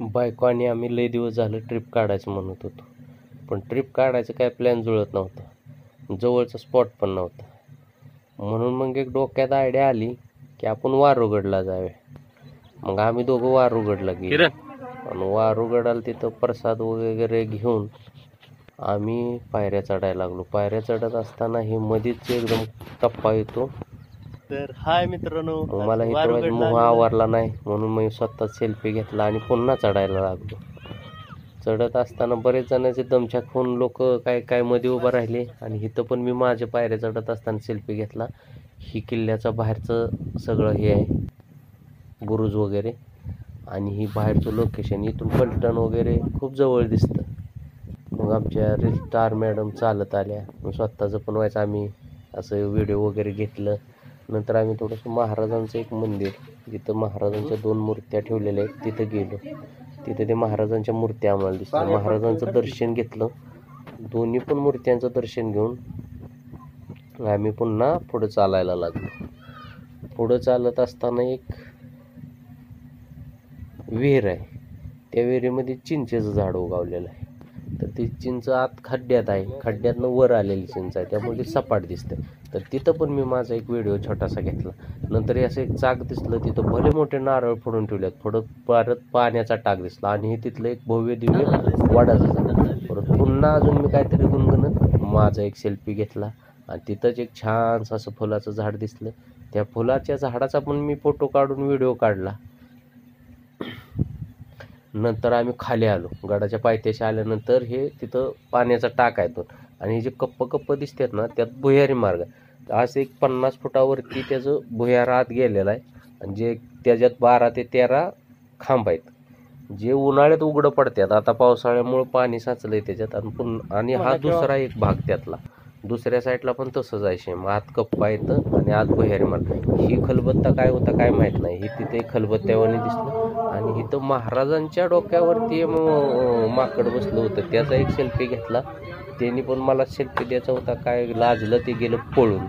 बायको आणि आम्ही लय दिवस झालं ट्रिप काढायचं म्हणत होतो, पण ट्रिप काढायचं काय प्लॅन जुळत नव्हता. जवळचा स्पॉट पण नव्हता. म्हणून मग एक डोक्यात आयडिया आली की आपण वारुगडला जाऊया. मग आम्ही दोघं वारुगडला गेलो आणि वारुगडाला तिथं प्रसाद वगैरे घेऊन आम्ही पायऱ्या चढायला लागलो. पायऱ्या चढत असताना हे मध्येच एकदम टप्पा येतो. तर हाय मित्रांनो, मला इथं मोह आवरला नाही म्हणून मी स्वतः सेल्फी घेतला आणि पुन्हा चढायला लागलो. चढत असताना बरेच जणांचे दमछाक होऊन लोक काय काय मध्ये उभं राहिले आणि इथं पण मी माझ्या पायऱ्या चढत असताना सेल्फी घेतला. ही किल्ल्याचा बाहेरचं सगळं हे आहे, बुरुज वगैरे, आणि ही बाहेरचं लोकेशन. इथून पलटण वगैरे खूप जवळ दिसतं. मग आमच्या स्टार मॅडम चालत आल्या. मग स्वतःचं पण व्हायचं, आम्ही असं व्हिडिओ वगैरे घेतलं. नंतर आम्ही थोडंसं महाराजांचं एक मंदिर, जिथं महाराजांच्या 2 मूर्त्या ठेवलेल्या आहेत, तिथं गेलो. तिथं ते महाराजांच्या मूर्त्या आम्हाला दिसल्या. महाराजांचं दर्शन घेतलं. दोन्ही पण मूर्त्यांचं दर्शन घेऊन आम्ही पुन्हा पुढं चालायला लागलो. पुढं चालत असताना एक विहीर आहे. त्या विहिरीमध्ये चिंचेचं झाड उगवलेलं आहे. तर ती चिंच आत खड्ड्यात आहे, खड्ड्यातनं वर आलेली चिंच आहे, त्यामुळे ती सपाट दिसते. तर तिथं पण मी माझा एक व्हिडिओ छोटासा घेतला. नंतर असं एक चाक दिसलं, तिथं भले मोठे नारळ फोडून ठेवल्यात. पुढं परत पाण्याचा टाक दिसला आणि हे तिथलं एक भव्य दिव्य वडाचं झाड. परत पुन्हा अजून मी काहीतरी गुणगुणत माझा एक सेल्फी घेतला आणि तिथंच एक छानसं असं फुलाचं झाड दिसलं. त्या फुलाच्या झाडाचा पण मी फोटो काढून व्हिडिओ काढला. नंतर आम्ही खाली आलो. गडाच्या पायथ्याशी आल्यानंतर हे तिथं पाण्याचा टाक आहे तो, आणि हे जे कप्प दिसतात ना, त्यात भुयारी मार्ग आहे. आज एक 50 फुटावरती त्याचं भुयार आत गेलेलं आहे. आणि जे त्याच्यात 12 ते 13 खांब आहेत, जे उन्हाळ्यात उघडं पडतात. आता पावसाळ्यामुळं पाणी साचलंय त्याच्यात. आणि हा दुसरा एक भाग त्यातला. दुसऱ्या साईडला पण तसंच आहे सेम. आत कप्पा येतं आणि आत भुयारी मार्ग. ही खलबत्ता काय होता काय माहीत नाही. ही तिथे खलबत्त्यावानी दिसलं आणि इथं महाराजांच्या डोक्यावरती माकड बसलं होतं. त्याचा एक सेल्फी घेतला. त्यांनी पण मला सेल्फी द्यायचा होता, काय लाजलं, ते गेलं पळून.